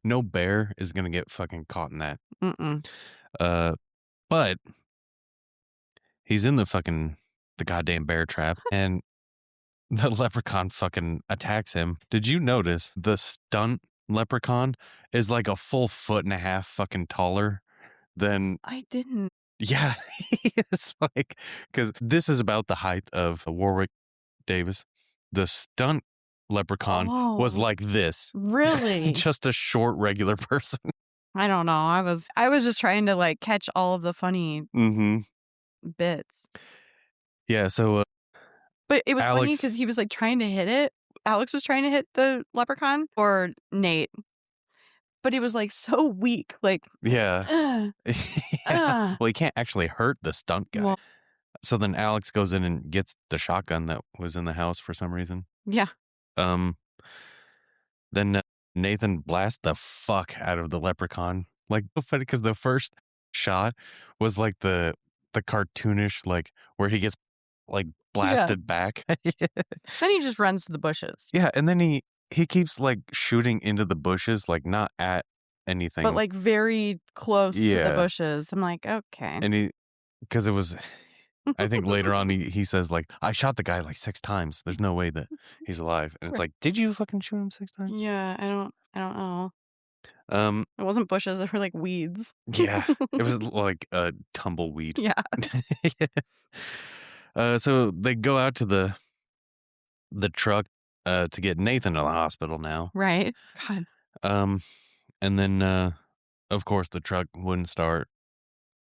no bear is gonna get fucking caught in that. Mm-mm. Uh, but he's in the goddamn bear trap, and the leprechaun fucking attacks him. Did you notice the stunt leprechaun is like a full foot and a half fucking taller than I didn't. yeah, he is like because this is about the height of Warwick Davis. The stunt leprechaun was Oh, like this, really? just a short regular person. I don't know. I was just trying to, like, catch all of the funny Mhm. bits. Yeah, so, But it was funny Alex because he was, like, trying to hit it. Alex was trying to hit the leprechaun or Nate, but he was, like, so weak, like, yeah. "Ugh, Yeah. ugh." Well, he can't actually hurt the stunt guy. Well, So then Alex goes in and gets the shotgun that was in the house for some reason. yeah. Um, then Nathan blasts the fuck out of the leprechaun. Like, so funny because the first shot was like the cartoonish, like where he gets like Yeah. blasted back. Then he just runs to the bushes, Yeah, and then he keeps like shooting into the bushes, like not at but, anything. like, very close to the Yeah, bushes. I'm like, "Okay." and he because it was I think later on he says like, "I shot the guy like 6 times. There's no way that he's alive." And it's Right. like, "Did you fucking shoot him 6 times?" Yeah, I don't know. Um, It wasn't bushes, they were, like, weeds. yeah, it was like a tumbleweed. Yeah, So they go out to the truck, to get Nathan to the hospital now. right. God. Um, and then, of course, the truck wouldn't start,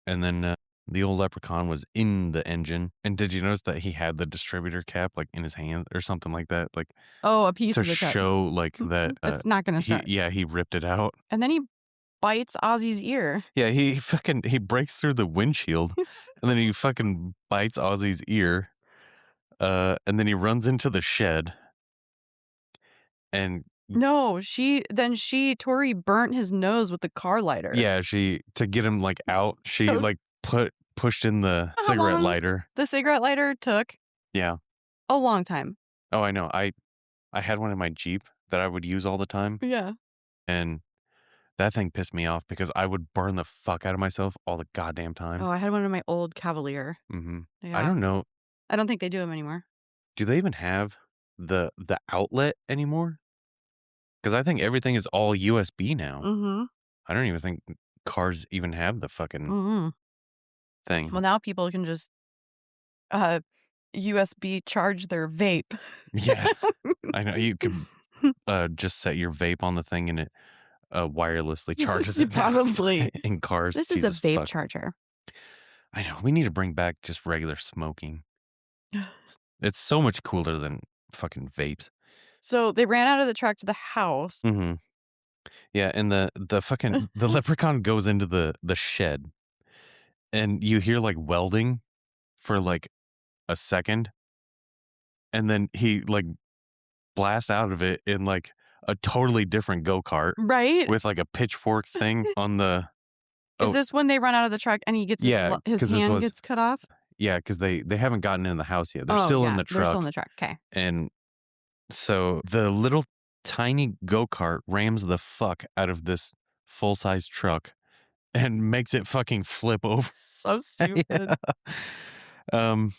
and then, the old leprechaun was in the engine, and did you notice that he had the distributor cap, like, in his hand or something like that? Like, Oh, a piece to of the truck. show, like, that, It's not gonna start. he ripped it out. And then he bites Ozzy's ear. Yeah, he breaks through the windshield, and then he fucking bites Ozzy's ear. And then he runs into the shed and No, Tori burnt his nose with the car lighter. yeah, she to get him, like, out, she, So like, pushed in the how cigarette long lighter. the cigarette lighter took? Yeah. A long time. Oh, I know. I had one in my Jeep that I would use all the time, Yeah. and that thing pissed me off because I would burn the fuck out of myself all the goddamn Oh, time. I had one in my old Cavalier. Mhm. I Yeah. don't know, I don't think they do them anymore. do they even have the outlet anymore? Because I think everything is all USB now. Mhm. I don't even think cars even have the fucking Mhm. Well, thing. now people can just, uh, USB charge their vape. Yeah, I know, you could, just set your vape on the thing and it, wirelessly charges Yes, it now probably. in cars. This is a Jesus vape fuck. charger. I know, we need to bring back just regular smoking. It's so much cooler than fucking vapes. So, they ran out of the truck to the house. Mhm. Yeah, and the fucking the leprechaun goes into the shed, and you hear, like, welding for, like, a second, and then he, like, blasts out of it in, like, a totally different go-kart Right? with, like, a pitchfork thing on the Is oh, this when they run out of the truck and he gets yeah, his because this hand was gets cut off? yeah, because they haven't gotten in the house yet. They're Oh, still in yeah, the they're still in truck, the truck. Okay. and so the little tiny go-kart rams the fuck out of this full-size truck and makes it fucking flip over. So Yeah. stupid. Um,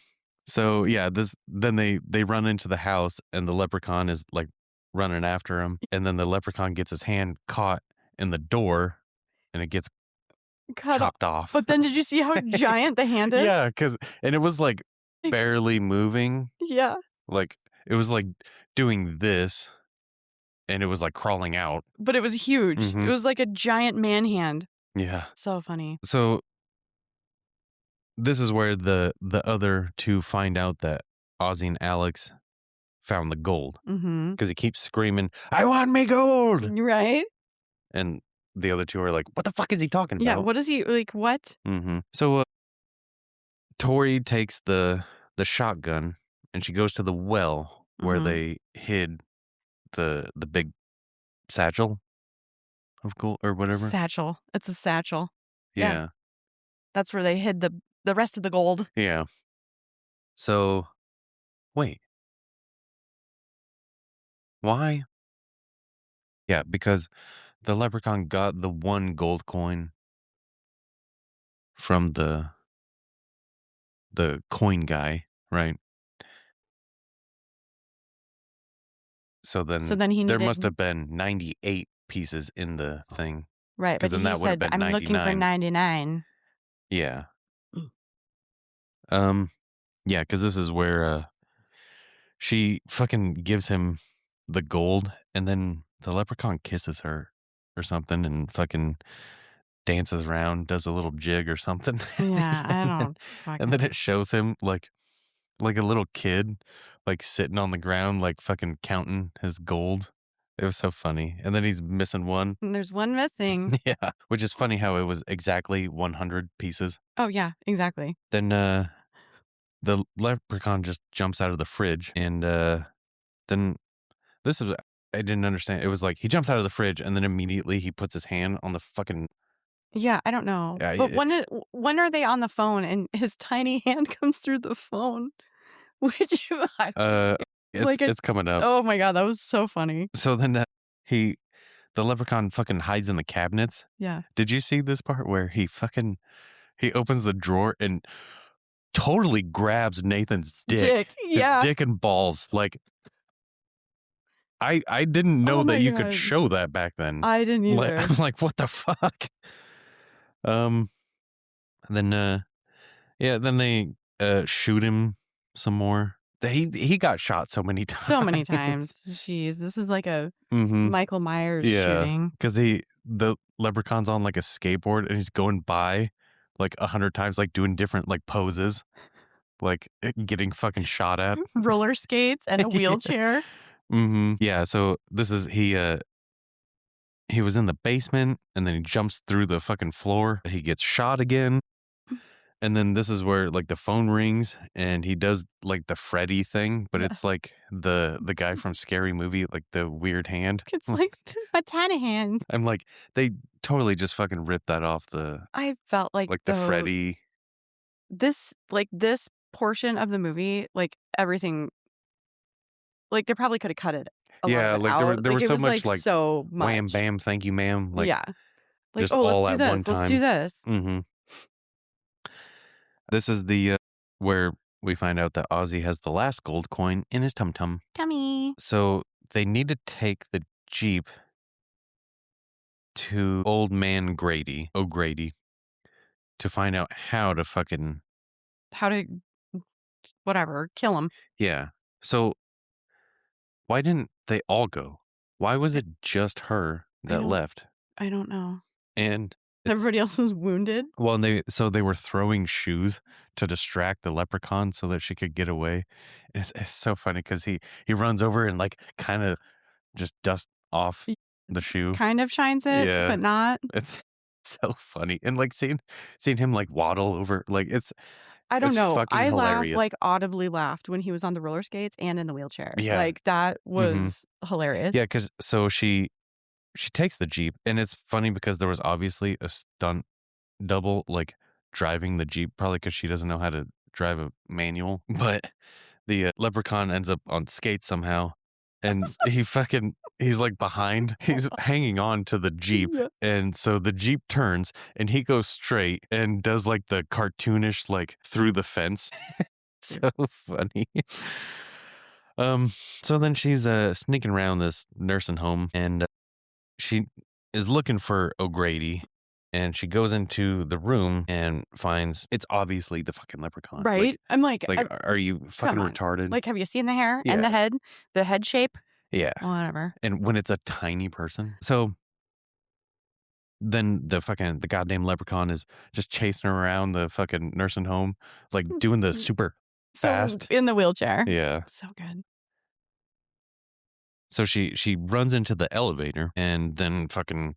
so yeah, this then they run into the house and the leprechaun is like running after him, and then the leprechaun gets his hand caught in the door and it gets Cut off. chopped off. But then did you see how giant the hand Yeah, is? because and it was like barely moving. Yeah, Like it was like doing this and it was like crawling out. but it was huge. It Hmm. was like a giant man hand. Yeah. So funny. So this is where the other two find out that Ozzy and Alex found the gold Mhm. because he keeps screaming, "I want me gold!" Right? And the other two are like, "What the fuck is he talking Yeah, about?" what is he like, what? So Tori takes the shotgun and she goes to the well where Mhm. they hid the big satchel of gold or whatever. Satchel. It's a satchel. Yeah, Yeah, that's where they hid the rest of the gold. yeah. So wait, why? Yeah, because the leprechaun got the one gold coin from the coin guy, right? So So then then he there must needed have been 98 pieces in the thing, right, because but then he that would have said, been "I'm looking for 99. 99." Yeah. Mm. Um, yeah, because this is where she fucking gives him the gold, and then the leprechaun kisses her or something and fucking dances around, does a little jig or something. Yeah, I and, don't and then fucking it shows him like a little kid, like sitting on the ground, like fucking counting his gold. It was so funny. And then he's missing one. there's one missing. Yeah. Which is funny how it was exactly 100 pieces. Oh, yeah, exactly. Then the leprechaun just jumps out of the fridge and then this is I didn't understand. It was like he jumps out of the fridge and then immediately he puts his hand on the fucking Yeah, I don't know. yeah, But when are they on the phone and his tiny hand comes through the phone? Which I uh it's like a it's coming up. oh my god, that was so funny. So then he the leprechaun fucking hides in the cabinets. Yeah. Did you see this part where he opens the drawer and totally grabs Nathan's dick, Dick, his yeah. dick and balls. Like I didn't Oh know that my you could god. show that back then. I didn't Like either. I'm like, what the fuck? Um, and then yeah, then they shoot him some more. He got shot so many So many times. times. Jeez, this is like a Hmm. Michael Myers Yeah, shooting. because the leprechaun's on like a skateboard and he's going by like 100 times, like doing different like poses, like getting fucking shot at. Roller skates and a Yeah. wheelchair. Yeah, so this is he was in the basement and then he jumps through the fucking floor. He gets shot again. and then this is where, like, the phone rings, and he does, like, the Freddy thing, but Yeah. it's, like, the guy from Scary Movie, like, the weird hand. It's like a tiny hand. I'm like, they totally just fucking ripped that off I felt like, like, the though, Freddy. this portion of the movie, like, everything like, they probably coulda cut it a lot of Yeah, it like, out. there Like, was it so was, much, like, like, so "Wham, much. bam, thank you, ma'am," like, Yeah. Like, just "Oh, let's all do at one this. Let's do time. this." Mhm. This is where we find out that Ozzy has the last gold coin in his tum-tum. Tummy. So, they need to take the Jeep to Old Man O'Grady, to find out how to fucking How to whatever, kill him. yeah. So, why didn't they all go? Why was I it just her I that don't left? I don't know. And it's Everybody else was wounded? well, and they were throwing shoes to distract the leprechaun so that she could get away. It's so funny because he runs over and, like, kinda just dusts off Y the shoe. Kind of shines it, Yeah. but not. It's so funny, and, like, seeing him, like, waddle over, like, I don't it's know. fucking I laughed, hilarious. like, audibly laughed when he was on the roller skates and in the wheelchair. Yeah. Like, that Mhm. was hilarious. Yeah, because so she takes the Jeep, and it's funny because there was obviously a stunt double, like, driving the Jeep, probably because she doesn't know how to drive a manual, but the, leprechaun ends up on skates somehow, and he's, like, behind, he's hanging on to the Jeep, Yeah. and so the Jeep turns, and he goes straight and does, like, the cartoonish, like, through the fence. So funny. So then she's, sneaking around this nursing home, and she is looking for O'Grady, and she goes into the room and finds it's obviously the fucking leprechaun. Right? I'm Like, are you come fucking on. retarded? Like, have you seen the hair and Yeah, the head shape? yeah. Whatever. And when it's a tiny person, so then the goddamn leprechaun is just chasing her around the fucking nursing home, like doing the super So fast. in the wheelchair. Yeah. So good. So she runs into the elevator, and then fucking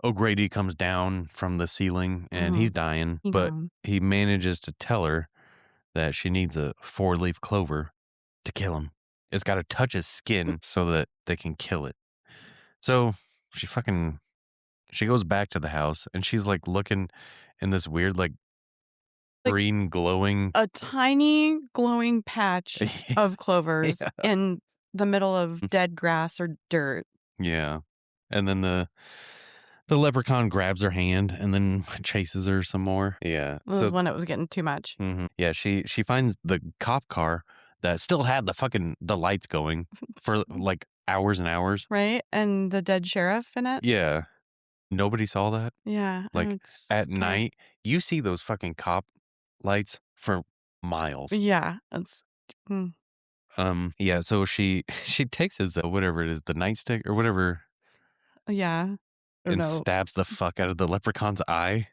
O'Grady comes down from the ceiling, and he's Mhm. dying, He but gone. he manages to tell her that she needs a four-leaf clover to kill him. It's gotta touch his skin so that they can kill it. So she fucking she goes back to the house, and she's, like, looking in this weird, like, Like, green glowing. a tiny glowing patch of clovers Yeah. in the middle of dead grass or dirt. Yeah. And then the leprechaun grabs her hand and then chases her some more. Yeah. It was So when it was getting too much. yeah, she finds the cop car that still had the lights going for, like, hours and hours. Right? And the dead sheriff in it? Yeah. Nobody saw that? Yeah, Like, it's at okay. night, you see those fucking cop lights for miles. Yeah, it's mm, Yeah, so she she takes his, whatever it is, the nightstick or whatever, yeah. Oh, and no. stabs the fuck out of the leprechaun's eye.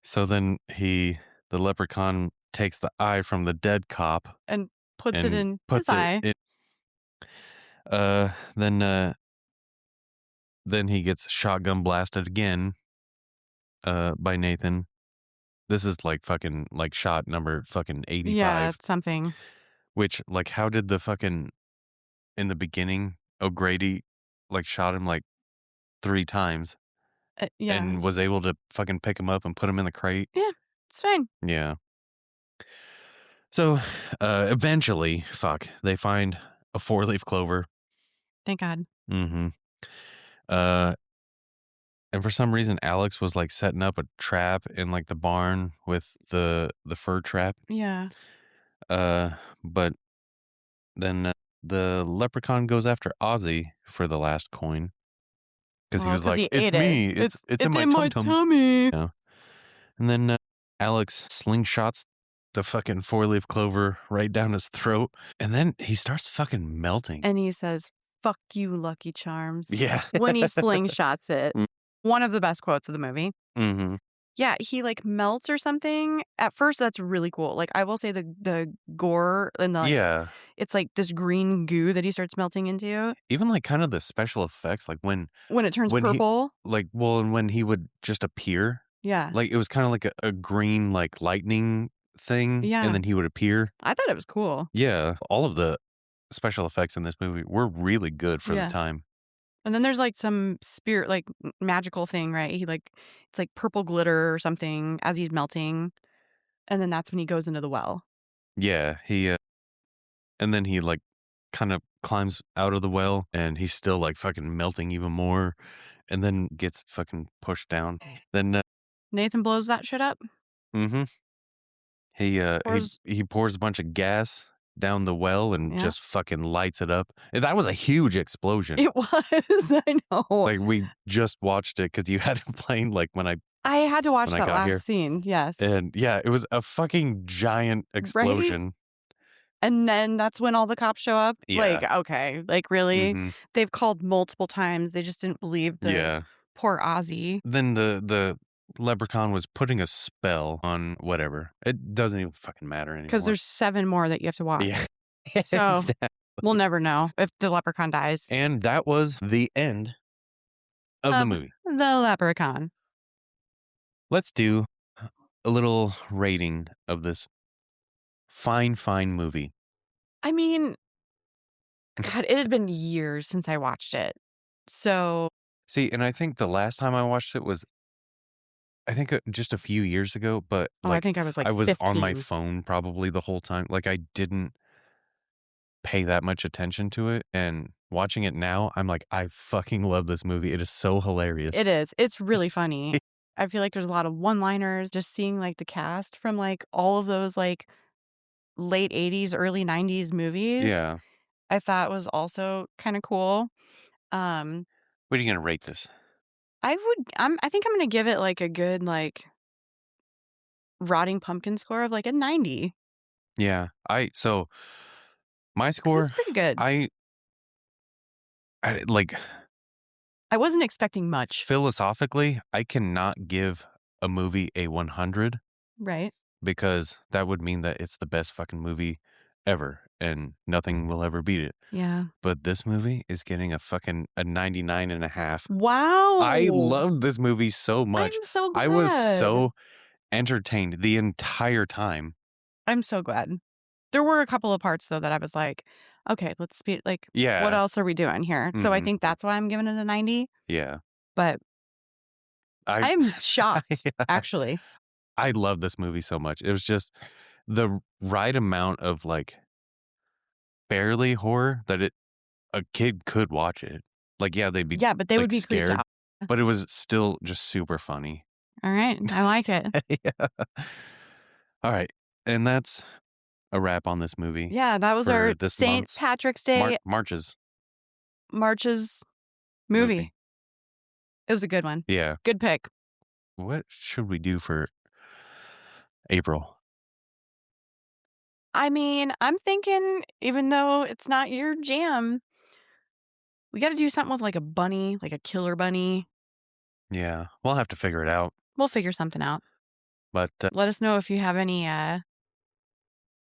So then the leprechaun takes the eye from the dead cop And puts it and in his puts it eye. in, then, then he gets shotgun blasted again, by Nathan. This is, like, fucking, like, shot number fucking Yeah, 85, it's something. which, like, how did the fucking in the beginning, O'Grady, like, shot him, like, 3 times Yeah. and was able to fucking pick him up and put him in the crate? Yeah, it's fine. Yeah. So, eventually, fuck, they find a four-leaf clover. Thank God. Mhm. Uh, and for some reason, Alex was, like, setting up a trap in, like, the barn with the fur trap. Yeah. Uh, but then, the leprechaun goes after Ozzy for the last coin because he Well, was 'cause like, he "It's ate it. me. It's in It's my in my tum-tum." tummy. Yeah. And then, Alex slingshots the fucking four-leaf clover right down his throat, and then he starts fucking melting. And he says, "Fuck you, Lucky Charms," Yeah. when he slingshots it. Mm, One of the best quotes of the movie. mhm. Yeah, he, like, melts or something. At first, that's really cool. Like, I will say the gore and, like, Yeah. it's like this green goo that he starts melting into Even, like, kind of the special effects, like, when it turns when he purple. like, well, and when he would just appear, Yeah. Like, it was kinda like a green, like, lightning thing, and Yeah. then he would appear. I thought it was cool. Yeah, all of the special effects in this movie were really good for the Yeah. time. And then there's, like, some spirit like, magical thing, right? He, like it's like purple glitter or something as he's melting, and then that's when he goes into the well. Yeah, and then he, like, kind of climbs out of the well, and he's still, like, fucking melting even more, and then gets fucking pushed down. Then, Nathan blows that shit up, mhm, he, pours he pours a bunch of gas down the well and yeah. just fucking lights it up, and that was a huge explosion. It was, I know. Like, we just watched it because you had it playing, like, I had to when watch I that got last here, scene, yes. and, yeah, it was a fucking giant Right? explosion. And then that's when all the cops show up? Like, Yeah, okay, like, really? mhm, They've called multiple times, they just didn't believe the yeah. poor Ozzy Then the leprechaun was putting a spell on whatever. It doesn't even fucking matter because anymore. there's 7 more that you have to Yeah. watch. So, Exact we'll never know if the leprechaun dies. and that was the end of the Of movie. the leprechaun. Let's do a little rating of this fine, fine movie. I mean, God, it had been years since I watched it. So See, and I think the last time I watched it was I think, just a few years ago, but, oh, I like, think I was, like, I was on my 15. phone probably the whole time. Like, I didn't pay that much attention to it, and watching it now, I'm like, "I fucking love this movie. It is so hilarious." It is. It's really funny. I feel like there's a lot of one-liners, just seeing, like, the cast from, like, all of those, like, late '80s, early '90s movies, Yeah. I thought was also kinda cool. Um, What are you gonna rate this? I think I'm gonna give it, like, a good, like, rotting pumpkin score of, like, a 90 Yeah, so my because it's score, pretty good. I like, I wasn't expecting much, philosophically, I cannot give a movie a 100 right? because that would mean that it's the best fucking movie ever, and nothing will ever beat it. Yeah. But this movie is getting a 99.5. I Wow! loved this movie so much. I'm so I was glad. so entertained the entire time. I'm so glad. There were a couple of parts, though, that I was like, "Okay, let's speed like, what Yeah, else are we doing here?" So I mhm, think that's why I'm giving it a 90, yeah. but I I'm shocked, actually. I love this movie so much. It was just the right amount of, like, barely horror that a kid could watch it. Like, yeah, they'd be, Yeah, but they would like, be creeped scared, out. but it was still just super funny. Alright, I like it. Yeah. Alright, and that's a wrap on this movie Yeah, that was for our this St. month's Patrick's Day March's Marches movie. movie. It was a good one. Yeah. Good pick. What should we do for April? I mean, I'm thinking even though it's not your jam, we gotta do something with, like, a bunny, like a killer bunny. Yeah, we'll have to figure it out, We'll figure something out. but, Let us know if you have any,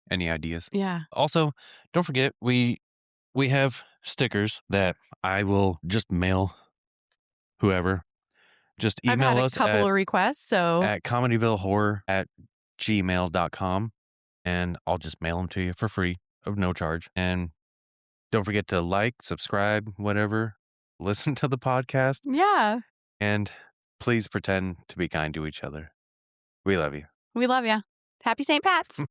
any ideas? yeah. Also, don't forget, we have stickers that I will just mail whoever. Just I've had email a us couple of requests, so at comedyvillehorror@gmail.com, and I'll just mail them to you for free of no charge. And don't forget to like, subscribe, whatever, listen to the podcast, yeah, and please pretend to be kind to each other. We love you. we love ya. Happy St. Pat's.